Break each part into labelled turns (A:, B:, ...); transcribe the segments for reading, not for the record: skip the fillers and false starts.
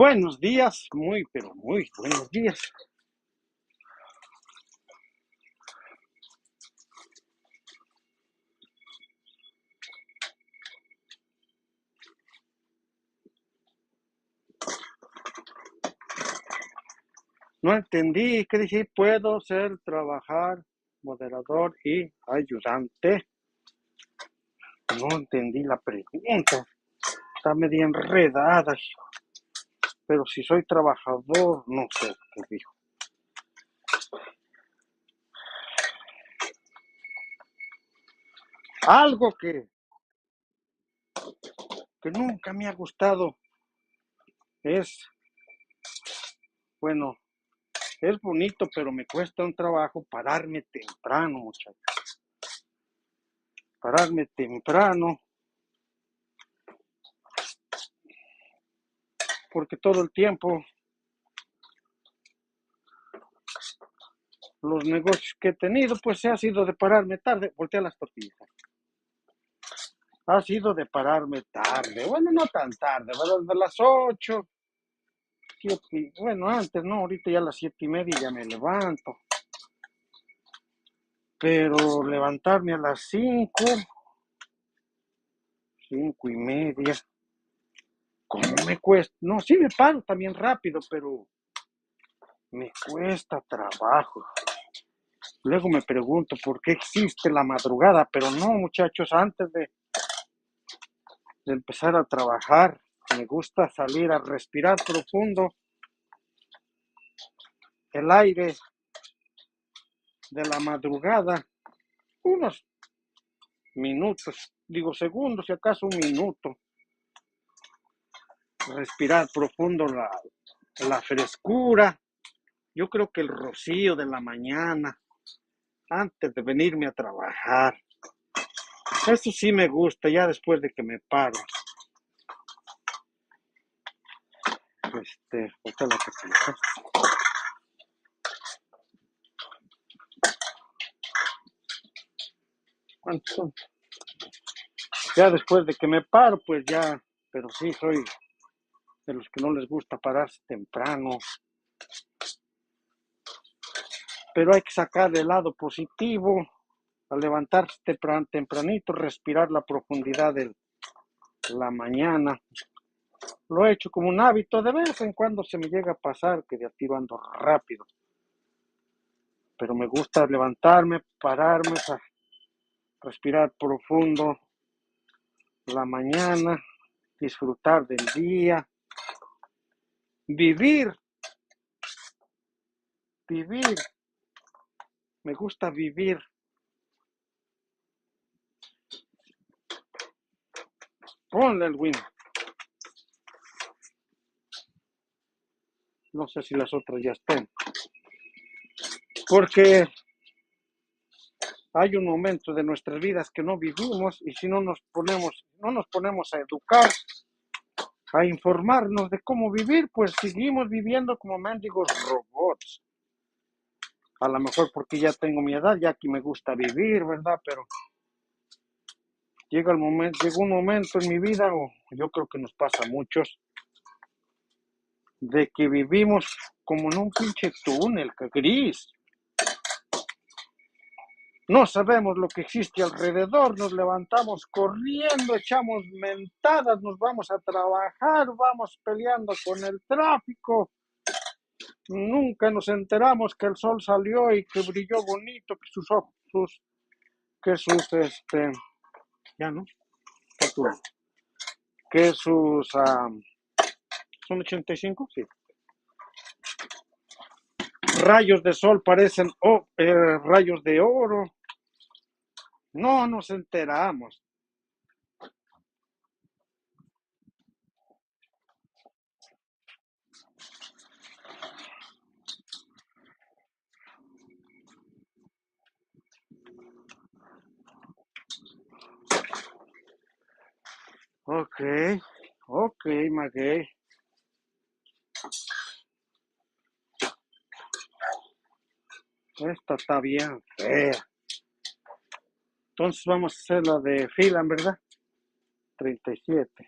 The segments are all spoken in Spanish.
A: Buenos días, muy, pero muy buenos días. No entendí, ¿qué dije? Puedo ser, trabajar, moderador y ayudante. No entendí la pregunta, está medio enredada, pero si soy trabajador, no sé qué dijo. Algo que nunca me ha gustado es, bueno, es bonito, pero me cuesta un trabajo pararme temprano, muchachos. Pararme temprano, porque todo el tiempo los negocios que he tenido, pues ha sido de pararme tarde. Voltea las tortillas. Ha sido de pararme tarde. Bueno, no tan tarde, ¿verdad? De las 8, 7. Bueno, antes, no, ahorita ya a las 7:30 ya me levanto. Pero levantarme a las 5, 5:30, ¿cómo me cuesta? No, sí me paro también rápido, pero me cuesta trabajo. Luego me pregunto por qué existe la madrugada, pero no, muchachos, antes de empezar a trabajar, me gusta salir a respirar profundo el aire de la madrugada, unos minutos, digo segundos, si acaso un minuto, respirar profundo la frescura, yo creo que el rocío de la mañana, antes de venirme a trabajar, eso sí me gusta, ya después de que me paro. Esta la que ¿cuántos son? Ya después de que me paro, pues ya, pero sí soy de los que no les gusta pararse temprano. Pero hay que sacar el lado positivo, al levantarse tempranito, respirar la profundidad de la mañana. Lo he hecho como un hábito, de vez en cuando se me llega a pasar que de a tiro ando rápido. Pero me gusta levantarme, pararme, respirar profundo la mañana, disfrutar del día, vivir, vivir. Me gusta vivir. Ponle el win. No sé si las otras ya estén. Porque hay un momento de nuestras vidas que no vivimos y si no nos ponemos a educar, a informarnos de cómo vivir, pues seguimos viviendo como mendigos robots. A lo mejor porque ya tengo mi edad, ya que me gusta vivir, ¿verdad? Pero llega un momento en mi vida, o yo creo que nos pasa a muchos, de que vivimos como en un pinche túnel gris. No sabemos lo que existe alrededor, nos levantamos corriendo, echamos mentadas, nos vamos a trabajar, vamos peleando con el tráfico. Nunca nos enteramos que el sol salió y que brilló bonito, que sus ojos, ya no, que sus, son 85, sí. Rayos de sol parecen rayos de oro. No nos enteramos. Ok, Maguey. Esta está bien fea. Entonces vamos a hacer la de Filan, ¿verdad? 37.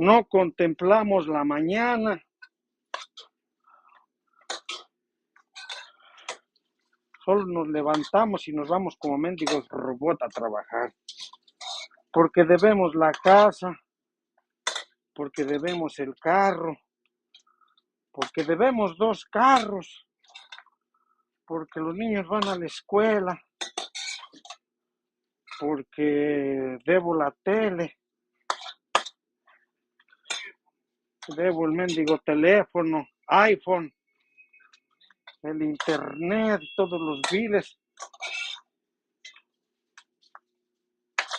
A: no contemplamos la mañana, solo nos levantamos y nos vamos como mendigos robot a trabajar, porque debemos la casa, porque debemos el carro, porque debemos 2 carros, porque los niños van a la escuela, porque debo la tele, debo el mendigo teléfono, iPhone, el internet, todos los biles.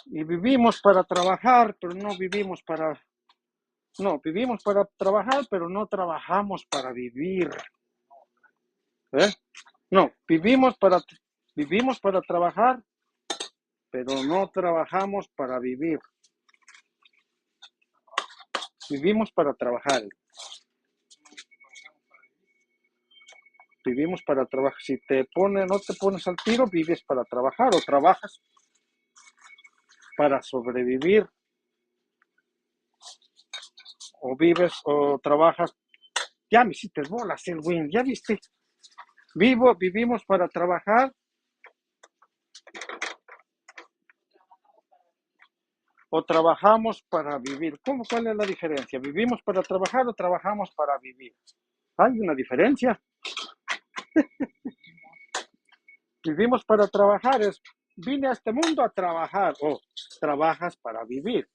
A: Y vivimos para trabajar, pero no vivimos para... No, vivimos para trabajar, pero no trabajamos para vivir. No, vivimos para trabajar, pero no trabajamos para vivir. Vivimos para trabajar. Vivimos para trabajar. Si no te pones al tiro, vives para trabajar o trabajas para sobrevivir. O vives o trabajas. Ya me hiciste bolas, Elwin, ya viste. Vivimos para trabajar o trabajamos para vivir. ¿Cuál es la diferencia? ¿Vivimos para trabajar o trabajamos para vivir? Hay una diferencia. Vivimos para trabajar vine a este mundo a trabajar o trabajas para vivir.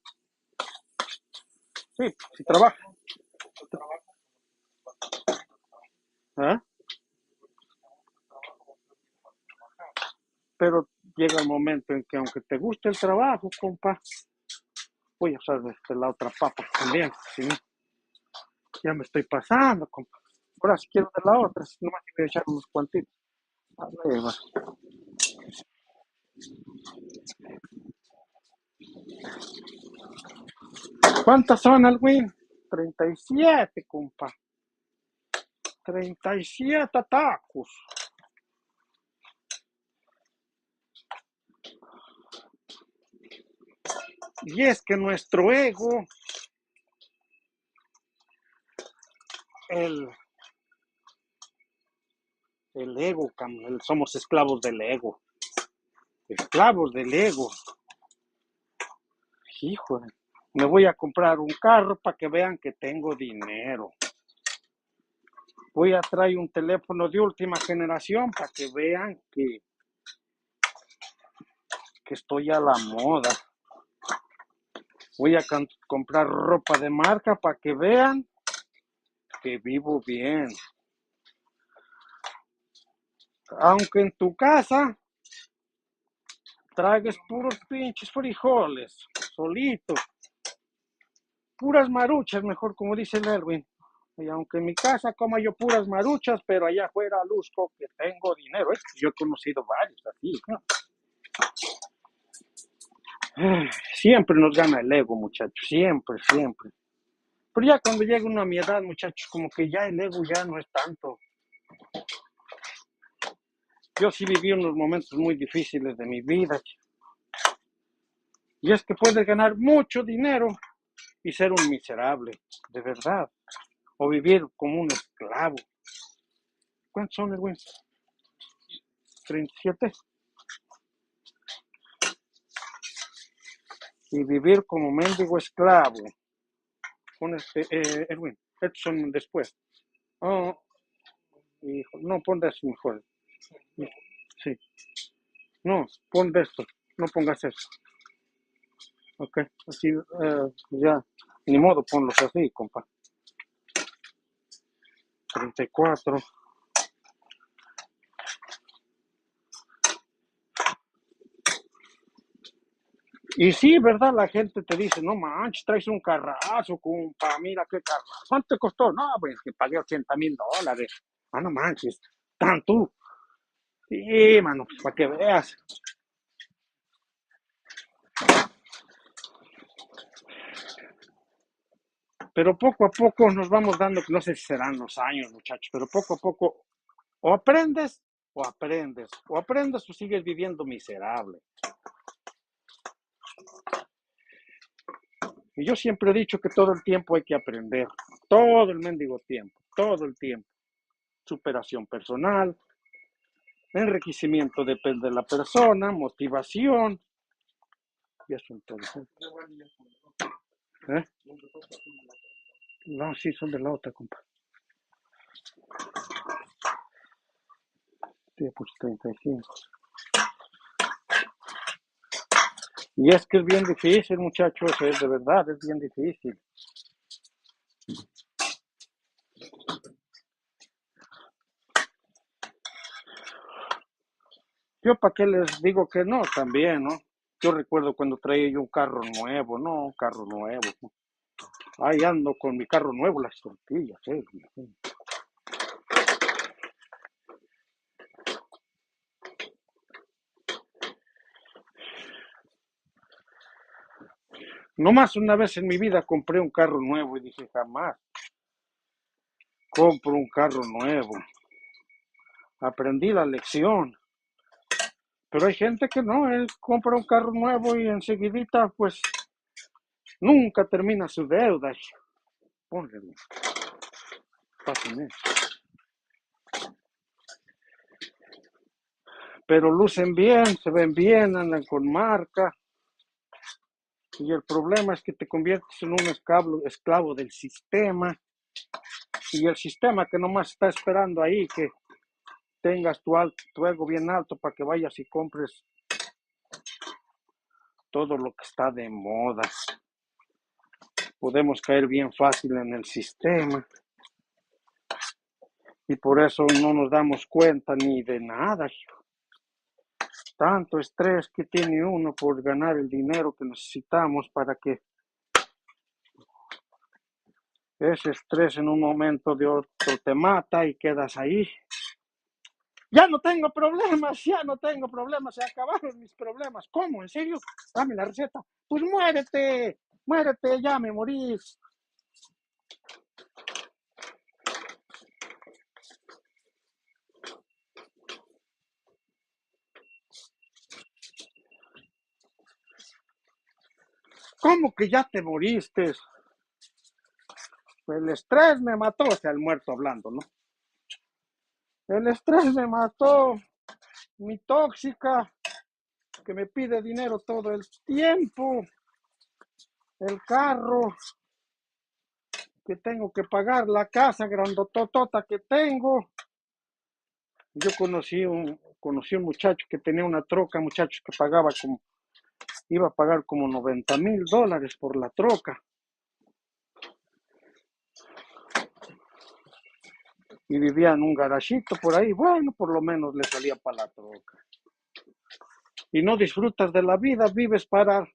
A: Sí, si trabajas. ¿Ah? Pero llega el momento en que aunque te guste el trabajo, compa, voy a usar la otra papa también, si no, ya me estoy pasando, compa. Ahora si quiero de la otra, nomás voy a echar unos cuantitos. Ahí va. ¿Cuántas son, Alwin? 37, compa. 37 tacos. Y es que nuestro ego, el ego, somos esclavos del ego. Esclavos del ego. Hijo, me voy a comprar un carro para que vean que tengo dinero. Voy a traer un teléfono de última generación para que vean que estoy a la moda. Voy a comprar ropa de marca para que vean que vivo bien. Aunque en tu casa tragues puros pinches frijoles, solitos, puras maruchas, mejor como dice el Erwin. Y aunque en mi casa coma yo puras maruchas, pero allá afuera luzco que tengo dinero. Yo he conocido varios así, ¿no? Siempre nos gana el ego, muchachos, siempre, siempre. Pero ya cuando llega uno a mi edad, muchachos, como que ya el ego ya no es tanto. Yo sí viví unos momentos muy difíciles de mi vida. Y es que puedes ganar mucho dinero y ser un miserable, de verdad. O vivir como un esclavo. ¿Cuántos son, Erwin? 37. Y vivir como mendigo esclavo. Pon Erwin, estos son después. Oh, hijo, no, pon de eso mejor. Sí. No, pon de esto. No pongas eso. Ok, así ya. Ni modo, ponlos así, compa. 34. Y sí, ¿verdad? La gente te dice, no manches, traes un carrazo, compa, mira qué carrazo. ¿Cuánto te costó? No, pues que pagué $80,000. Ah, no manches, tanto. Sí, mano, pues, para que veas. Pero poco a poco nos vamos dando, no sé si serán los años, muchachos, pero poco a poco o aprendes o sigues viviendo miserable. Y yo siempre he dicho que todo el tiempo hay que aprender, todo el mendigo tiempo, todo el tiempo. Superación personal, enriquecimiento depende de la persona, motivación, y eso entonces. ¿Eh? No, sí, son de la otra, compa. Sí, pues 35. Y es que es bien difícil, muchachos, es de verdad, es bien difícil. Yo para qué les digo que no, también, ¿no? Yo recuerdo cuando traía yo un carro nuevo, ¿no? Un carro nuevo. Ahí ando con mi carro nuevo, las tortillas, ¿eh? Nomás una vez en mi vida compré un carro nuevo y dije, jamás compro un carro nuevo. Aprendí la lección. Pero hay gente que no, él compra un carro nuevo y enseguidita, pues, nunca termina su deuda. Ponle, pásenme. Pero lucen bien, se ven bien, andan con marca. Y el problema es que te conviertes en un esclavo del sistema. Y el sistema que nomás está esperando ahí que tengas tu ego bien alto para que vayas y compres todo lo que está de moda. Podemos caer bien fácil en el sistema. Y por eso no nos damos cuenta ni de nada. Tanto estrés que tiene uno por ganar el dinero que necesitamos para que ese estrés en un momento de otro te mata y quedas ahí. Ya no tengo problemas, se acabaron mis problemas. ¿Cómo? ¿En serio? Dame la receta. Pues muérete, muérete, ya me morí. ¿Cómo que ya te moriste? El estrés me mató, o sea, el muerto hablando, ¿no? El estrés me mató, mi tóxica, que me pide dinero todo el tiempo, el carro, que tengo que pagar, la casa grandototota que tengo. Yo conocí un muchacho que tenía una troca, muchacho que iba a pagar como $90,000 por la troca. Y vivía en un garajito por ahí, bueno, por lo menos le salía para la troca. Y no disfrutas de la vida, vives para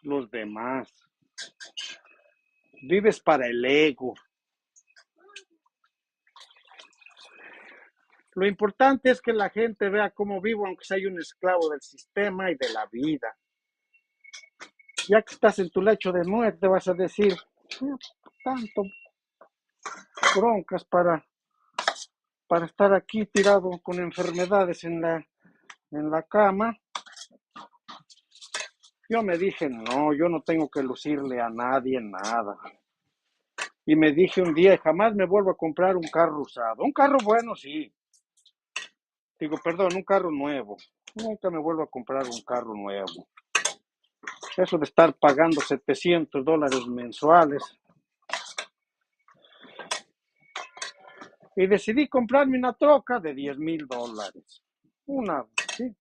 A: los demás. Vives para el ego. Lo importante es que la gente vea cómo vivo, aunque sea un esclavo del sistema y de la vida. Ya que estás en tu lecho de muerte, vas a decir, tanto broncas para estar aquí tirado con enfermedades en la cama. Yo me dije, no, yo no tengo que lucirle a nadie nada. Y me dije un día, jamás me vuelvo a comprar un carro usado. Un carro bueno, sí. Digo, perdón, un carro nuevo. Nunca me vuelvo a comprar un carro nuevo. Eso de estar pagando $700 mensuales. Y decidí comprarme una troca de $10,000. Una, sí.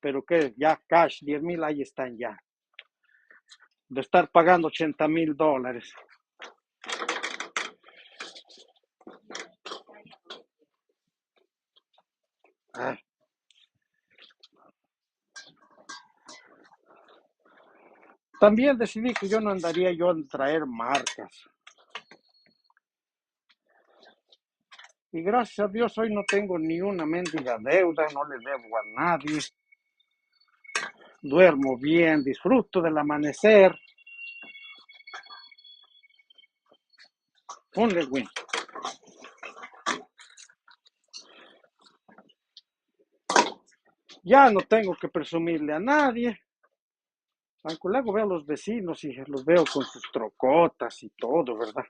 A: Pero que ya cash, 10,000 ahí están ya. De estar pagando $80,000. Ah. También decidí que yo no andaría yo en traer marcas. Y gracias a Dios hoy no tengo ni una mendiga deuda, no le debo a nadie. Duermo bien, disfruto del amanecer. Ponle, güey. Ya no tengo que presumirle a nadie. Aunque luego veo a los vecinos y los veo con sus trocotas y todo, ¿verdad?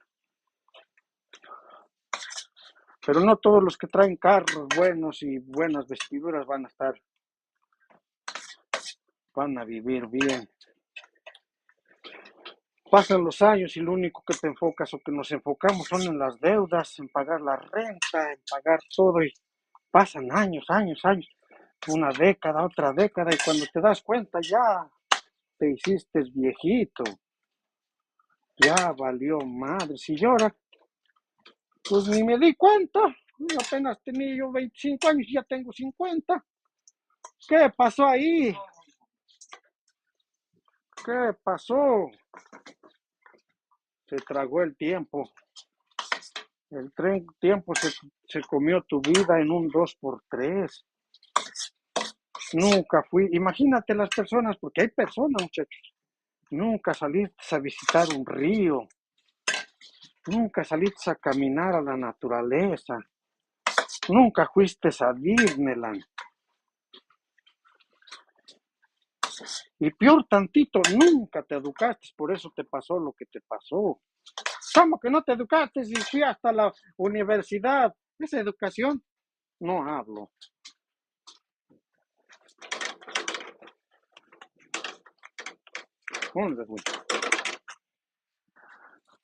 A: Pero no todos los que traen carros buenos y buenas vestiduras van a vivir bien. Pasan los años y lo único que te enfocas o que nos enfocamos son en las deudas, en pagar la renta, en pagar todo y pasan años, una década, otra década y cuando te das cuenta ya te hiciste viejito, ya valió madre. Si llora, pues ni me di cuenta, apenas tenía yo 25 años y ya tengo 50. ¿Qué pasó ahí? ¿Qué pasó? Se tragó el tiempo. El tiempo se comió tu vida en un 2x3. Nunca fui, imagínate las personas, porque hay personas, muchachos. Nunca saliste a visitar un río. Nunca saliste a caminar a la naturaleza. Nunca fuiste a Disneyland. Y peor tantito, nunca te educaste, por eso te pasó lo que te pasó. ¿Cómo que no te educaste si fui hasta la universidad? Esa educación no hablo.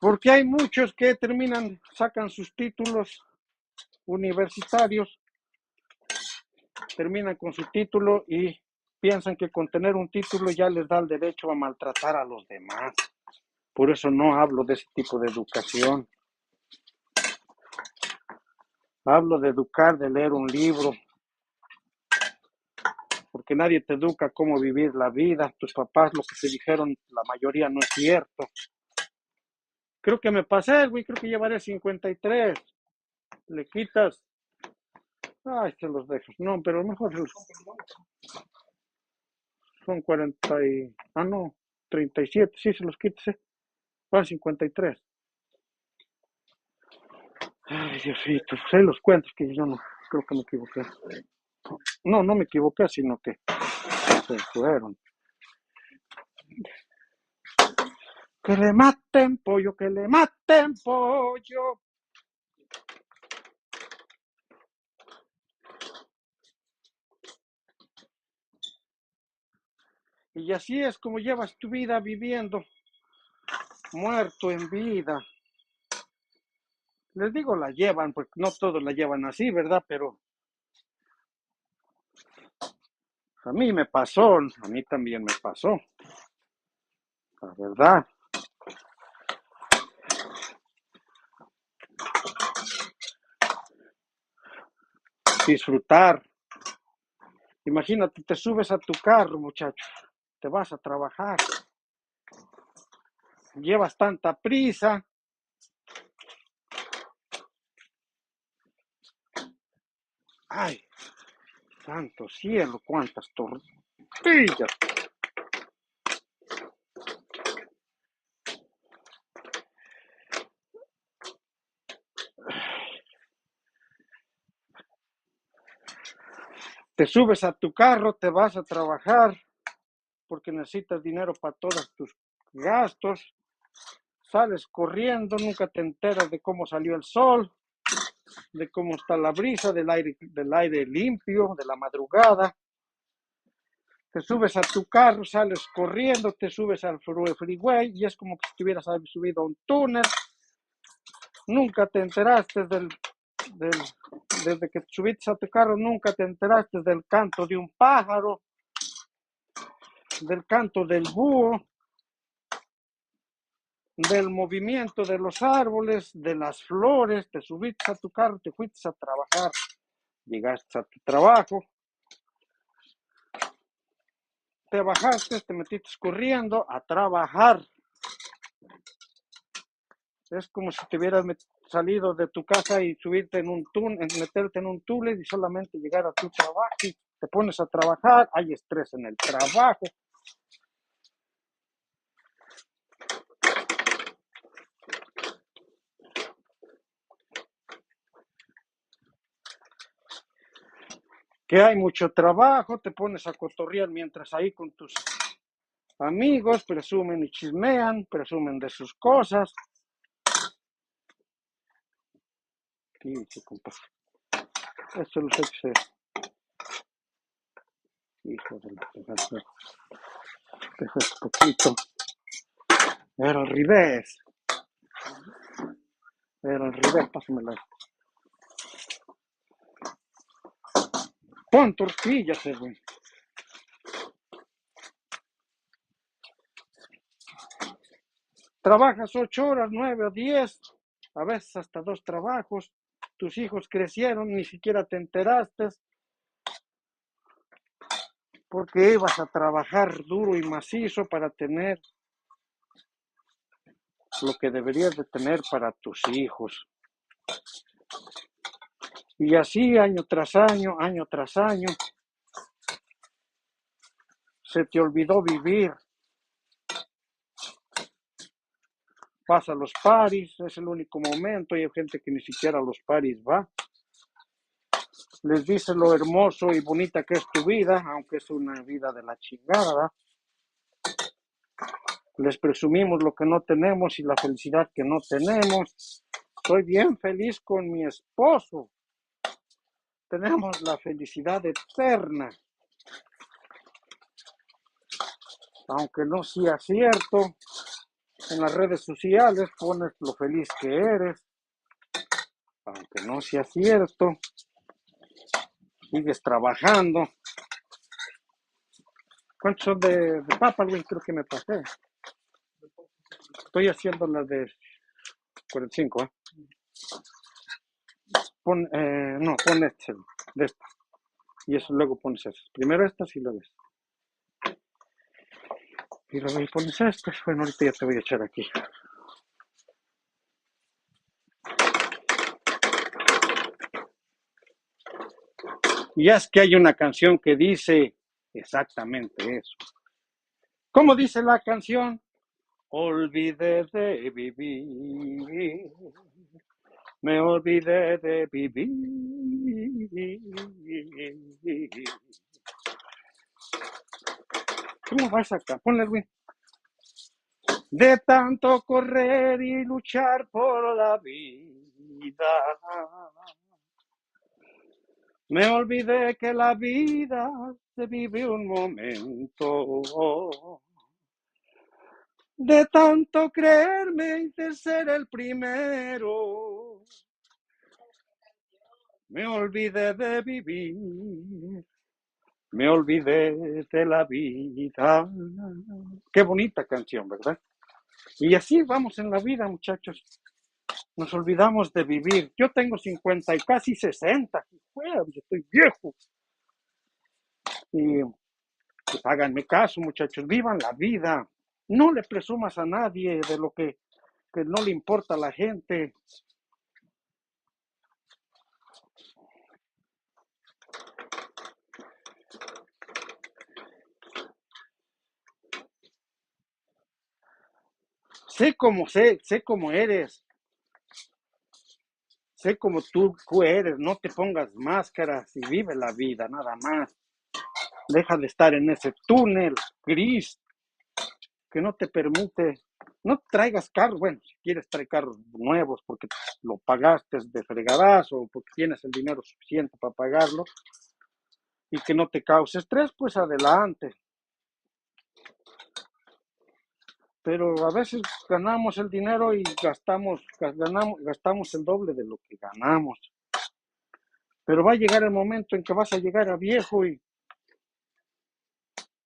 A: Porque hay muchos que sacan sus títulos universitarios, terminan con su título y piensan que con tener un título ya les da el derecho a maltratar a los demás. Por eso no hablo de ese tipo de educación. Hablo de educar, de leer un libro, porque nadie te educa cómo vivir la vida. Tus papás lo que te dijeron, la mayoría no es cierto. Creo que me pasé, güey, creo que llevaré 53. Le quitas. Ay, te los dejo. No, pero mejor son 40 y... Ah, no, 37. Sí, se los quitas, van 53. Ay, Diosito, sé los cuentos que yo no creo que me equivoqué. No, no me equivoqué, sino que se fueron. Que le maten pollo, que le maten pollo. Y así es como llevas tu vida viviendo, muerto en vida. Les digo la llevan, porque no todos la llevan así, ¿verdad? Pero a mí me pasó, a mí también me pasó, la verdad. Disfrutar. Imagínate, te subes a tu carro, muchacho, te vas a trabajar, llevas tanta prisa. Ay, santo cielo, cuántas tortillas. Te subes a tu carro, te vas a trabajar porque necesitas dinero para todos tus gastos. Sales corriendo, nunca te enteras de cómo salió el sol, de cómo está la brisa, del aire limpio, de la madrugada. Te subes a tu carro, sales corriendo, te subes al freeway y es como que estuvieras subido a un túnel. Nunca te enteraste desde que subiste a tu carro, nunca te enteraste del canto de un pájaro, del canto del búho, del movimiento de los árboles, de las flores. Te subiste a tu carro, te fuiste a trabajar, llegaste a tu trabajo, te bajaste, te metiste corriendo a trabajar. Es como si te hubieras salido de tu casa y subirte en un túnel, meterte en un túnel y solamente llegar a tu trabajo y te pones a trabajar, hay estrés en el trabajo. Que hay mucho trabajo, te pones a cotorrear mientras ahí con tus amigos, presumen y chismean, presumen de sus cosas. Esto lo sé que hijo de la... Deja un poquito. Era al revés. Pásamela. Pon tortillas, güey. Trabajas 8 horas, 9 o 10, a veces hasta 2 trabajos. Tus hijos crecieron, ni siquiera te enteraste porque ibas a trabajar duro y macizo para tener lo que deberías de tener para tus hijos. Y así año tras año, se te olvidó vivir. Vas a los paris, es el único momento, y hay gente que ni siquiera a los paris va. Les dices lo hermoso y bonita que es tu vida, aunque es una vida de la chingada. Les presumimos lo que no tenemos y la felicidad que no tenemos. Estoy bien feliz con mi esposo. Tenemos la felicidad eterna. Aunque no sea cierto, en las redes sociales pones lo feliz que eres. Aunque no sea cierto, sigues trabajando. ¿Cuántos son de papa, Luis? Creo que me pasé. Estoy haciendo la de 45, ¿eh? Pon este, de esta. Y eso luego pones esas. Primero estas y luego estas. Y luego pones estas. Bueno, ahorita ya te voy a echar aquí. Y es que hay una canción que dice exactamente eso. ¿Cómo dice la canción? Olvidé de vivir. Me olvidé de vivir. ¿Cómo vas acá? Ponle, güey. De tanto correr y luchar por la vida, me olvidé que la vida se vive un momento. De tanto creerme y ser el primero, me olvidé de vivir. Me olvidé de la vida. Qué bonita canción, ¿verdad? Y así vamos en la vida, muchachos. Nos olvidamos de vivir. Yo tengo 50 y casi 60. Yo estoy viejo. Y pues háganme caso, muchachos. Vivan la vida. No le presumas a nadie de lo que no le importa a la gente. Sé cómo eres. Sé como tú eres. No te pongas máscaras y vive la vida, nada más. Deja de estar en ese túnel gris que no te permite. No traigas carros. Bueno, si quieres traer carros nuevos porque lo pagaste de fregadazo o porque tienes el dinero suficiente para pagarlo y que no te cause estrés, pues adelante. Pero a veces ganamos el dinero y gastamos el doble de lo que ganamos. Pero va a llegar el momento en que vas a llegar a viejo y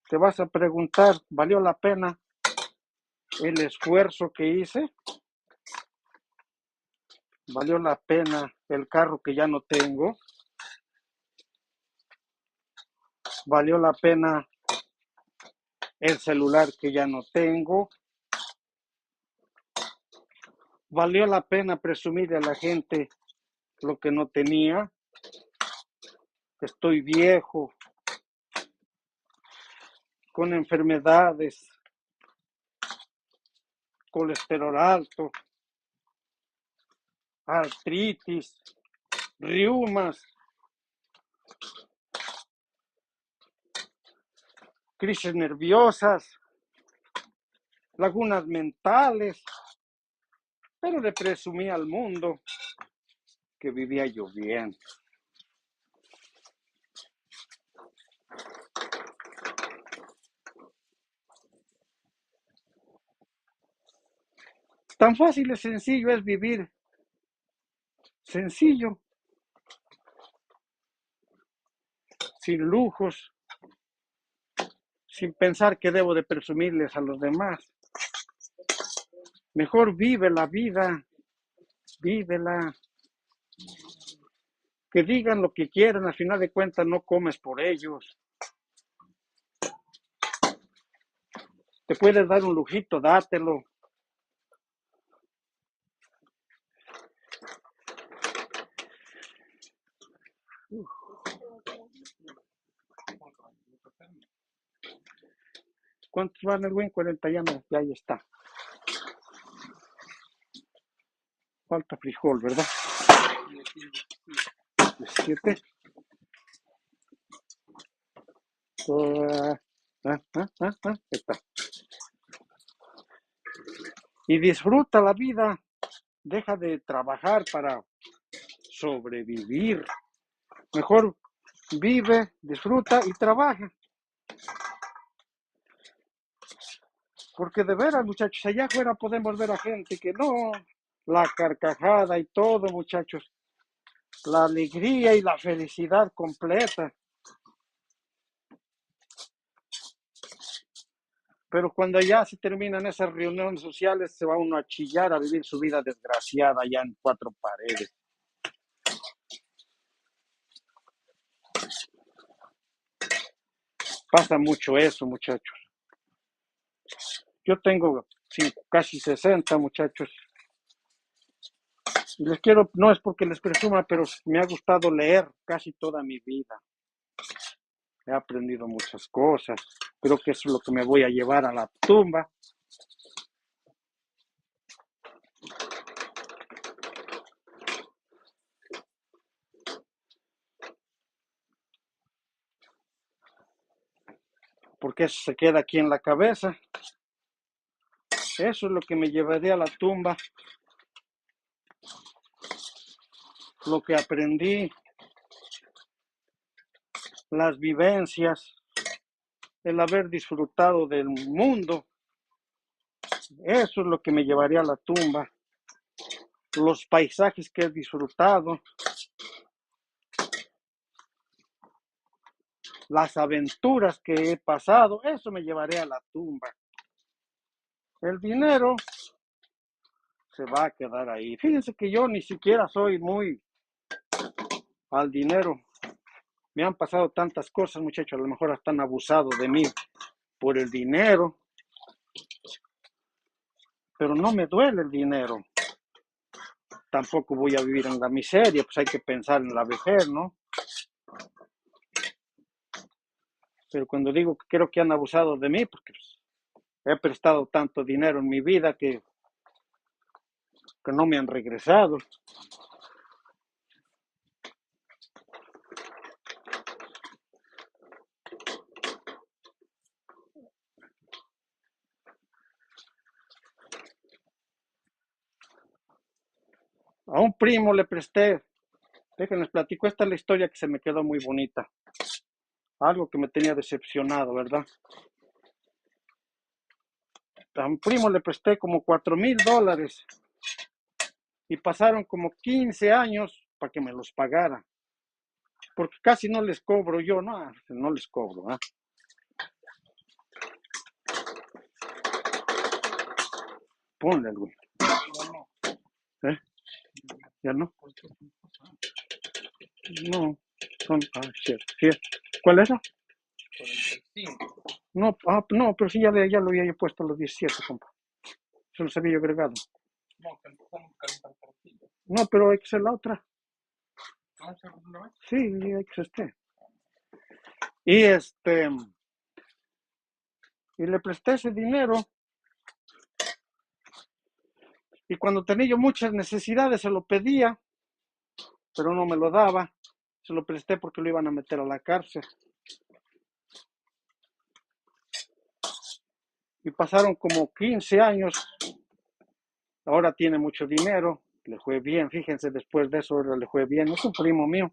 A: te vas a preguntar, ¿valió la pena el esfuerzo que hice? ¿Valió la pena el carro que ya no tengo? ¿Valió la pena el celular que ya no tengo? ¿Valió la pena presumirle a la gente lo que no tenía? Estoy viejo, con enfermedades, colesterol alto, artritis, reumas, crisis nerviosas, lagunas mentales, pero le presumí al mundo que vivía yo bien. Tan fácil y sencillo es vivir, sencillo, sin lujos, sin pensar que debo de presumirles a los demás. Mejor vive la vida, vívela. Que digan lo que quieran, al final de cuentas no comes por ellos. Te puedes dar un lujito, dátelo. ¿Cuántos van el buen? 40 ya no, ya ahí está. Falta frijol, ¿verdad? 17. Está. Y disfruta la vida. Deja de trabajar para sobrevivir. Mejor vive, disfruta y trabaja. Porque de veras, muchachos, allá afuera podemos ver a gente que no, la carcajada y todo, muchachos, la alegría y la felicidad completa. Pero cuando ya se terminan esas reuniones sociales, se va uno a chillar, a vivir su vida desgraciada ya en 4 paredes. Pasa mucho eso, muchachos. Yo tengo casi 60, muchachos. Y les quiero, no es porque les presuma, pero me ha gustado leer casi toda mi vida. He aprendido muchas cosas. Creo que eso es lo que me voy a llevar a la tumba. Porque eso se queda aquí en la cabeza. Eso es lo que me llevaré a la tumba. Lo que aprendí, las vivencias, el haber disfrutado del mundo. Eso es lo que me llevaría a la tumba. Los paisajes que he disfrutado. Las aventuras que he pasado. Eso me llevaré a la tumba. El dinero se va a quedar ahí. Fíjense que yo ni siquiera soy muy al dinero. Me han pasado tantas cosas, muchachos. A lo mejor hasta han abusado de mí por el dinero. Pero no me duele el dinero. Tampoco voy a vivir en la miseria, pues hay que pensar en la vejez, ¿no? Pero cuando digo que creo que han abusado de mí, porque he prestado tanto dinero en mi vida que no me han regresado. A un primo le presté, déjenles platico, esta es la historia que se me quedó muy bonita. Algo que me tenía decepcionado, ¿verdad? A un primo le presté como $4,000 y pasaron como 15 años para que me los pagara. Porque casi no les cobro yo, no les cobro, ¿eh? Ponle algo. ¿Eh? ¿Ya no? No, son, cierto. ¿Cuál era? 45. No, no, pero sí, ya lo había puesto a los 17, compa. Se los había agregado. No, pero hay que ser la otra. Sí, hay que ser este. Y le presté ese dinero. Y cuando tenía yo muchas necesidades, se lo pedía, pero no me lo daba. Se lo presté porque lo iban a meter a la cárcel. Y pasaron como 15 años, ahora tiene mucho dinero, le fue bien, fíjense, después de eso le fue bien, es un primo mío.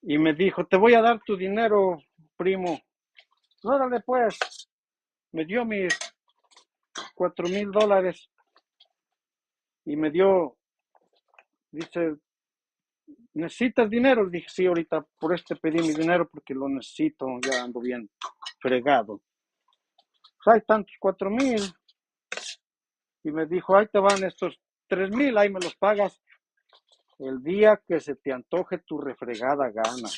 A: Y me dijo, te voy a dar tu dinero, primo. Órale pues, me dio mis $4,000 y me dio, dice, ¿necesitas dinero? Le dije, sí, ahorita por pedí mi dinero porque lo necesito, ya ando bien fregado. Hay tantos 4,000. Y me dijo, ahí te van estos 3,000, ahí me los pagas el día que se te antoje tu refregada gana.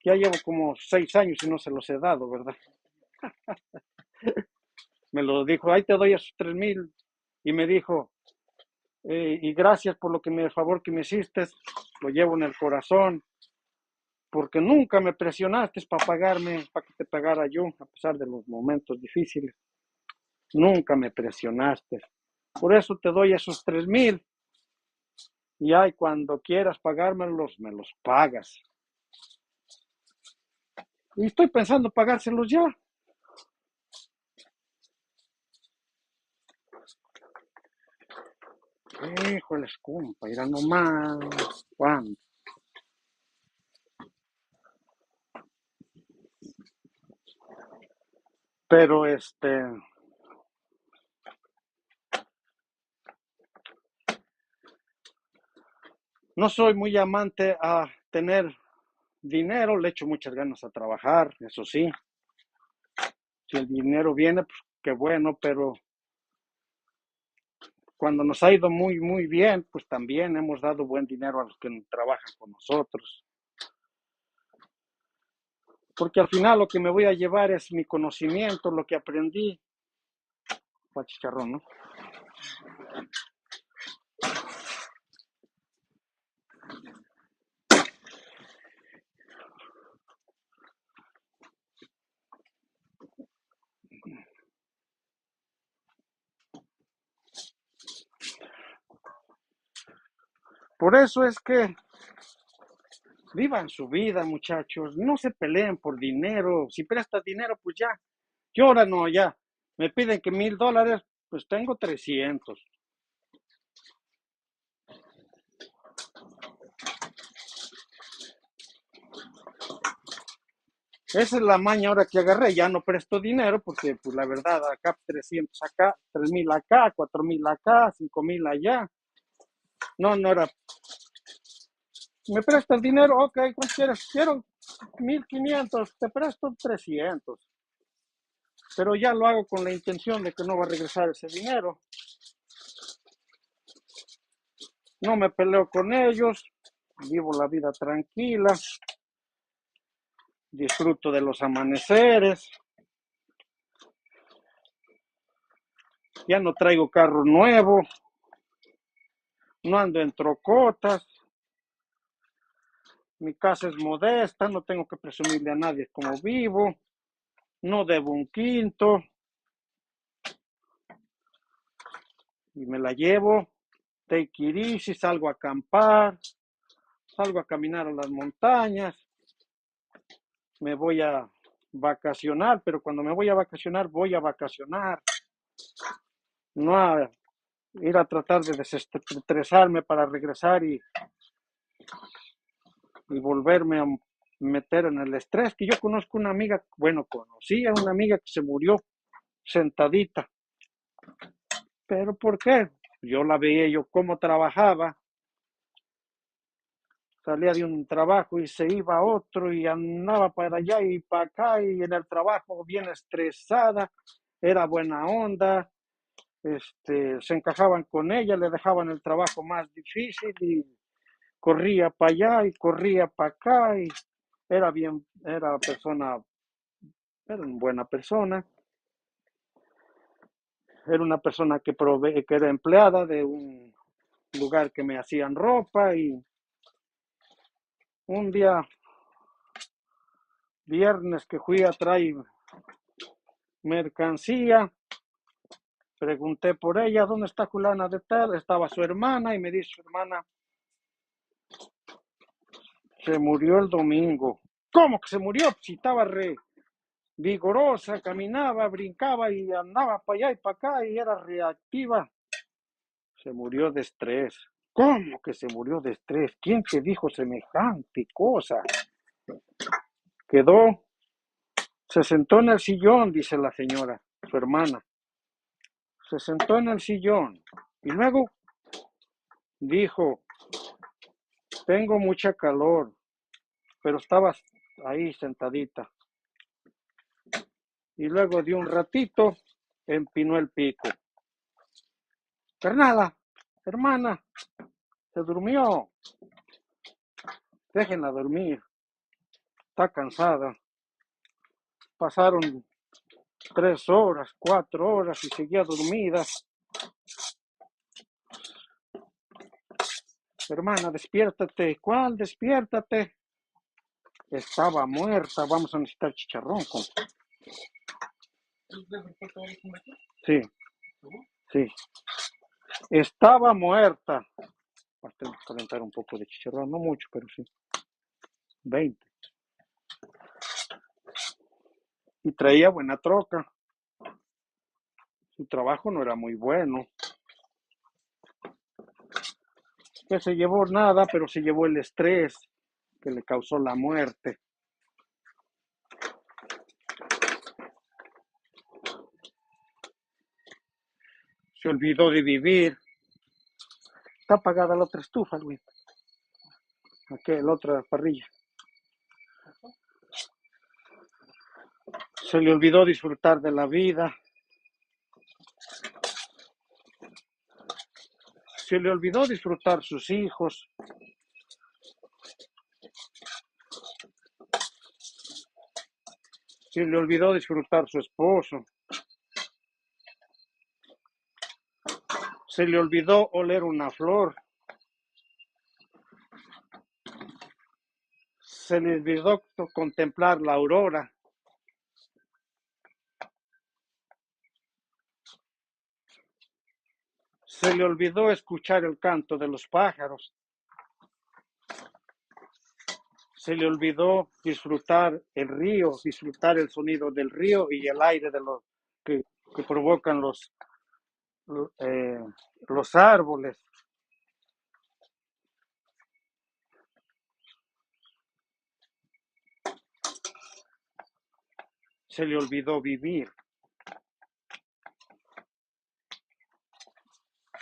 A: Ya llevo como 6 años y no se los he dado, ¿verdad? Me lo dijo, ahí te doy esos 3,000. Y me dijo, y gracias por el favor que me hiciste, lo llevo en el corazón, porque nunca me presionaste para pagarme, para que te pagara yo, a pesar de los momentos difíciles. Nunca me presionaste. Por eso te doy esos 3,000. Y ay, cuando quieras pagármelos, me los pagas. Y estoy pensando pagárselos ya. Híjoles, compa, irá nomás. ¿Cuándo? Pero no soy muy amante a tener dinero, le echo muchas ganas a trabajar, eso sí. Si el dinero viene, pues qué bueno, pero cuando nos ha ido muy, muy bien, pues también hemos dado buen dinero a los que trabajan con nosotros. Porque al final lo que me voy a llevar es mi conocimiento, lo que aprendí. Fue chicharrón, ¿no? Por eso es que vivan su vida, muchachos. No se peleen por dinero. Si prestas dinero, pues ya. Yo ahora no, ya. Me piden que $1,000, pues tengo 300. Esa es la maña ahora que agarré. Ya no presto dinero porque, pues la verdad, acá 300 acá, 3,000 acá, 4,000 acá, 5,000 allá. No, no era. ¿Me prestas dinero? Ok, ¿cuánto quieres? Quiero 1,500. Te presto 300. Pero ya lo hago con la intención de que no va a regresar ese dinero. No me peleo con ellos. Vivo la vida tranquila. Disfruto de los amaneceres. Ya no traigo carro nuevo. No ando en trocotas. Mi casa es modesta, no tengo que presumirle a nadie cómo vivo. No debo un quinto. Y me la llevo. Take it easy, salgo a acampar. Salgo a caminar a las montañas. Me voy a vacacionar, pero cuando me voy a vacacionar, voy a vacacionar. No a ir a tratar de desestresarme para regresar y volverme a meter en el estrés. Que yo conozco una amiga, bueno, conocí a una amiga que se murió sentadita. ¿Pero por qué? Yo la veía yo cómo trabajaba. Salía de un trabajo y se iba a otro y andaba para allá y para acá y en el trabajo bien estresada, era buena onda, se encajaban con ella, le dejaban el trabajo más difícil y corría para allá y corría para acá y era una buena persona, era una persona que era empleada de un lugar que me hacían ropa y un día viernes que fui a traer mercancía, pregunté por ella, ¿dónde está fulana de tal? Estaba su hermana y me dice su hermana, se murió el domingo. ¿Cómo que se murió? Si estaba vigorosa, caminaba, brincaba y andaba para allá y para acá y era reactiva. Se murió de estrés. ¿Cómo que se murió de estrés? ¿Quién te dijo semejante cosa? Quedó, se sentó en el sillón, dice la señora, su hermana. Se sentó en el sillón y luego dijo, tengo mucha calor, pero estaba ahí sentadita. Y luego de un ratito empinó el pico. Carnala, hermana, se durmió. Déjenla dormir. Está cansada. Pasaron 3 horas, 4 horas y seguía dormida. Hermana, despiértate. ¿Cuál? Despiértate. Estaba muerta. Vamos a necesitar chicharrón. Sí, sí. Estaba muerta. Tengo que calentar un poco de chicharrón, no mucho, pero sí. 20. Y traía buena troca. Su trabajo no era muy bueno. Que se llevó nada, pero se llevó el estrés que le causó la muerte. Se olvidó de vivir. Está apagada la otra estufa, güey. Aquí, la otra parrilla. Se le olvidó disfrutar de la vida. Se le olvidó disfrutar sus hijos. Se le olvidó disfrutar su esposo. Se le olvidó oler una flor. Se le olvidó contemplar la aurora. Se le olvidó escuchar el canto de los pájaros. Se le olvidó disfrutar el río, disfrutar el sonido del río y el aire de los que provocan los árboles. Se le olvidó vivir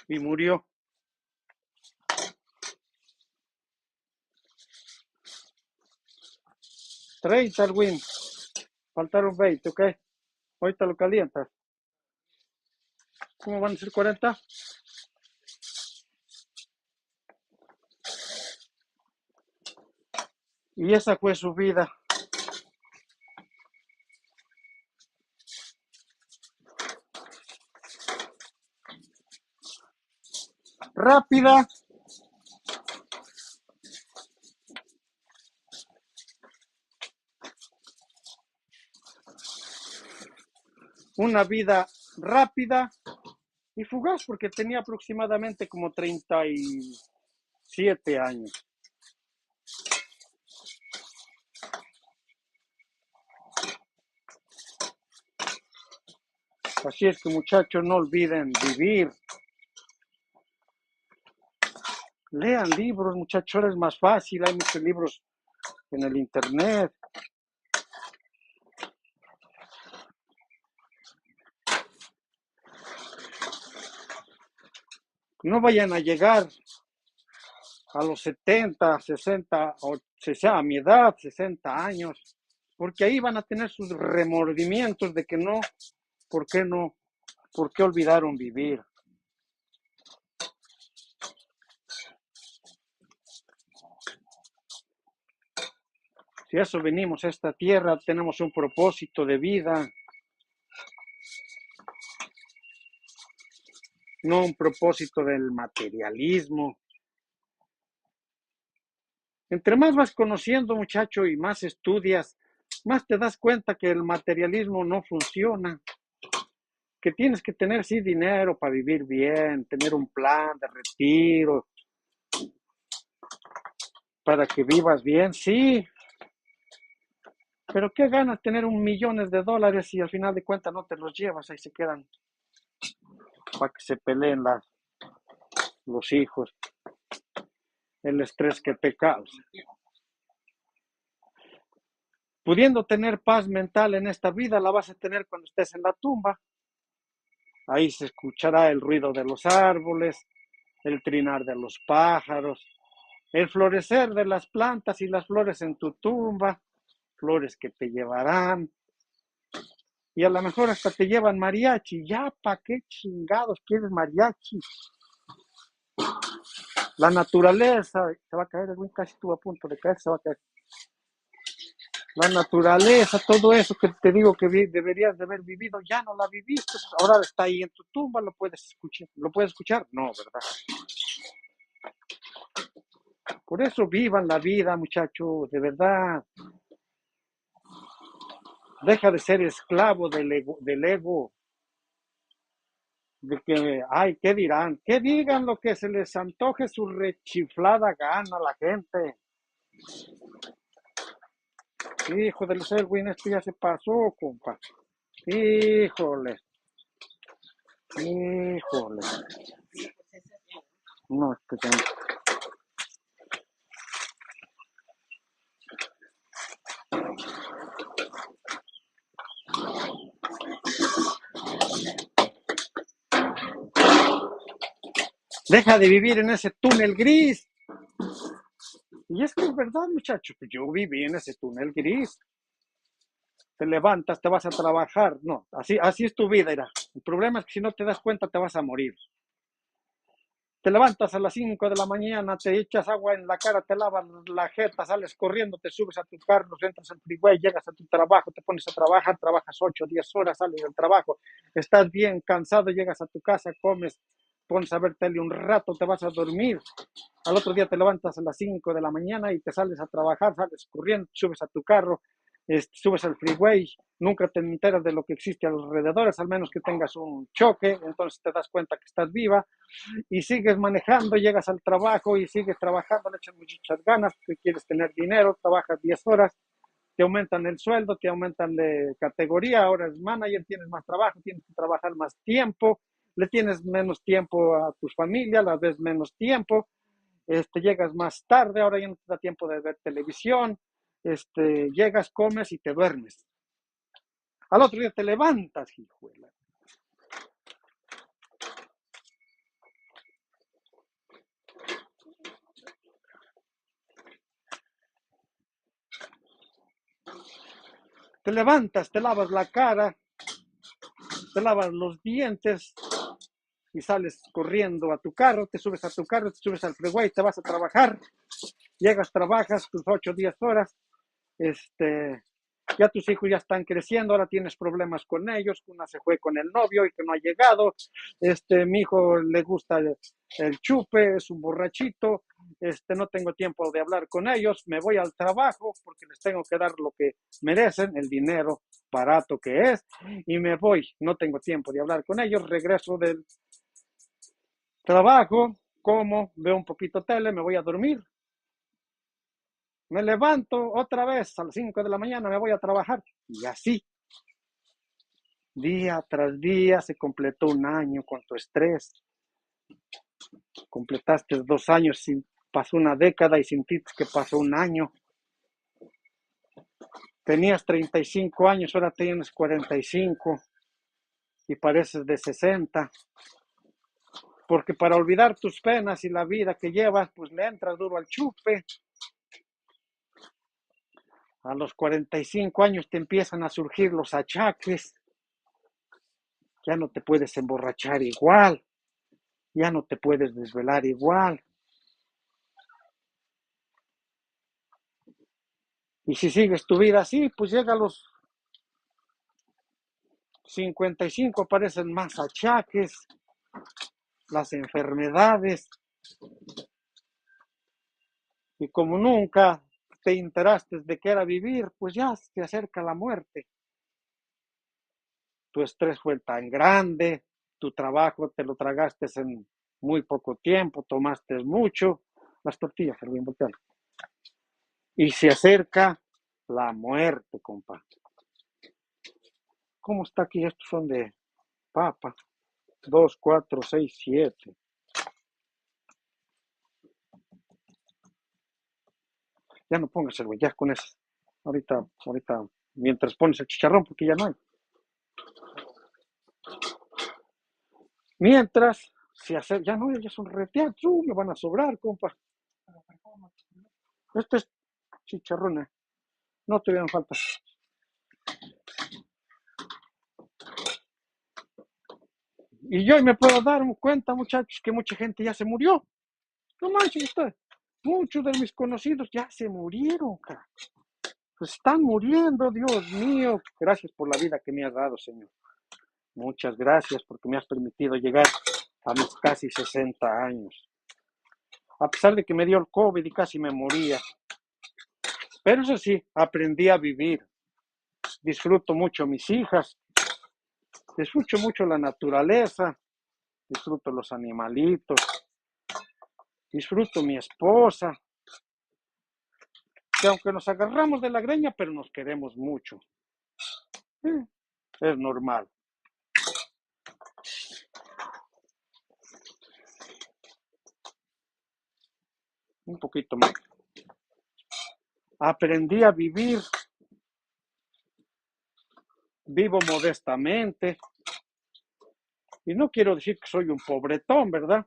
A: y murió. $30, Alwin. Faltaron 20, ¿ok? Ahorita lo calientas. ¿Cómo van a ser 40? Y esa fue su vida. Rápida. Una vida rápida y fugaz porque tenía aproximadamente como 37 años. Así es que, muchachos, no olviden vivir. Lean libros, muchachos, ahora es más fácil, hay muchos libros en el internet. No vayan a llegar a los 70, 60, o sea, a mi edad, 60 años, porque ahí van a tener sus remordimientos de que no, ¿por qué olvidaron vivir? Si a eso venimos a esta tierra, tenemos un propósito de vida, no un propósito del materialismo. Entre más vas conociendo, muchacho, y más estudias, más te das cuenta que el materialismo no funciona, que tienes que tener, sí, dinero para vivir bien, tener un plan de retiro, para que vivas bien, sí, Pero qué ganas tener $1.000.000 y al final de cuentas no te los llevas, ahí se quedan para que se peleen los hijos, el estrés que te causa. Pudiendo tener paz mental en esta vida, la vas a tener cuando estés en la tumba. Ahí se escuchará el ruido de los árboles, el trinar de los pájaros, el florecer de las plantas y las flores en tu tumba, flores que te llevarán. Y a lo mejor hasta te llevan mariachi. Ya, ¿para qué chingados quieres mariachi? La naturaleza, se va a caer, el güey casi estuvo a punto de caer, se va a caer. La naturaleza, todo eso que te digo que deberías de haber vivido, ya no la viviste. Ahora está ahí en tu tumba, lo puedes escuchar. ¿Lo puedes escuchar? No, ¿verdad? Por eso vivan la vida, muchachos, de verdad. Deja de ser esclavo del ego, de que, ay, ¿qué dirán? Que digan lo que se les antoje su rechiflada gana a la gente. Hijo del Selwyn, esto ya se pasó, compa. Híjole, híjole. No, ya no. Deja de vivir en ese túnel gris. Y es que es verdad, muchachos, yo viví en ese túnel gris. Te levantas, te vas a trabajar. No, así es tu vida, era. El problema es que si no te das cuenta te vas a morir. Te levantas a las 5 de la mañana, te echas agua en la cara, te lavas la jeta, sales corriendo, te subes a tu carro, entras al freeway, llegas a tu trabajo, te pones a trabajar, trabajas 8 o 10 horas, sales del trabajo, estás bien cansado, llegas a tu casa, comes, pones a ver tele un rato, te vas a dormir. Al otro día te levantas a las 5 de la mañana y te sales a trabajar, sales corriendo, subes a tu carro, subes al freeway, nunca te enteras de lo que existe a los alrededores, al menos que tengas un choque, entonces te das cuenta que estás viva y sigues manejando, llegas al trabajo y sigues trabajando, le echas muchas ganas, porque quieres tener dinero, trabajas 10 horas, te aumentan el sueldo, te aumentan de categoría, ahora es manager, tienes más trabajo, tienes que trabajar más tiempo, le tienes menos tiempo a tus familias, a la vez menos tiempo, llegas más tarde, ahora ya no te da tiempo de ver televisión, llegas, comes y te duermes. Al otro día te levantas, hijuela. Te levantas, te lavas la cara, te lavas los dientes y sales corriendo a tu carro, te subes a tu carro, te subes al freeway, te vas a trabajar, llegas, trabajas tus 8 o 10 horas, ya tus hijos ya están creciendo, ahora tienes problemas con ellos, una se fue con el novio y que no ha llegado, mi hijo le gusta el chupe, es un borrachito, no tengo tiempo de hablar con ellos, me voy al trabajo porque les tengo que dar lo que merecen, el dinero barato que es, y me voy, no tengo tiempo de hablar con ellos, regreso del trabajo, como, veo un poquito tele, me voy a dormir, me levanto otra vez a las 5 de la mañana, me voy a trabajar, y así, día tras día, se completó un año con tu estrés, completaste 2 años, pasó una década y sentiste que pasó un año, tenías 35 años, ahora tienes 45 y pareces de 60, porque para olvidar tus penas y la vida que llevas, pues le entras duro al chupe. A los 45 años te empiezan a surgir los achaques, ya no te puedes emborrachar igual, ya no te puedes desvelar igual. Y si sigues tu vida así, pues llega a los 55, aparecen más achaques, las enfermedades, y como nunca te enteraste de qué era vivir, pues ya te acerca la muerte. Tu estrés fue tan grande, tu trabajo te lo tragaste en muy poco tiempo, tomaste mucho, las tortillas, bien volteado. Y se acerca La muerte, compa. ¿Cómo está aquí? Estos son de papa. 2, 4, 6, 7. Ya no pongas el güey, ya con eso. Ahorita, mientras pones el chicharrón, porque ya no hay. Mientras, si hacer, ya no, ya son reteados, me van a sobrar, compa. Este es chicharrón, no te vean falta. Y yo me puedo dar cuenta, muchachos, que mucha gente ya se murió. No manches usted. Muchos de mis conocidos ya se murieron, cara. Pues están muriendo, Dios mío. Gracias por la vida que me has dado, Señor. Muchas gracias porque me has permitido llegar a mis casi 60 años. A pesar de que me dio el COVID y casi me moría. Pero eso sí, aprendí a vivir. Disfruto mucho mis hijas. Disfruto mucho la naturaleza. Disfruto los animalitos. Disfruto mi esposa. Que aunque nos agarramos de la greña, pero nos queremos mucho. Es normal. Un poquito más. Aprendí a vivir. Vivo modestamente. Y no quiero decir que soy un pobretón, ¿verdad?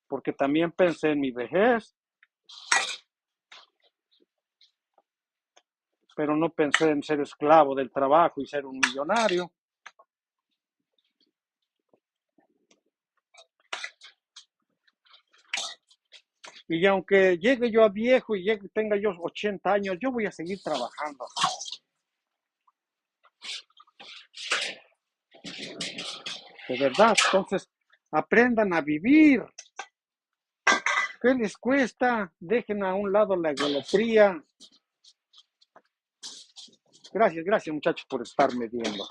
A: Porque también pensé en mi vejez. Pero no pensé en ser esclavo del trabajo y ser un millonario. Y aunque llegue yo a viejo y tenga yo 80 años, yo voy a seguir trabajando. De verdad, entonces aprendan a vivir. ¿Qué les cuesta? Dejen a un lado la egolatría. Gracias muchachos por estarme viendo.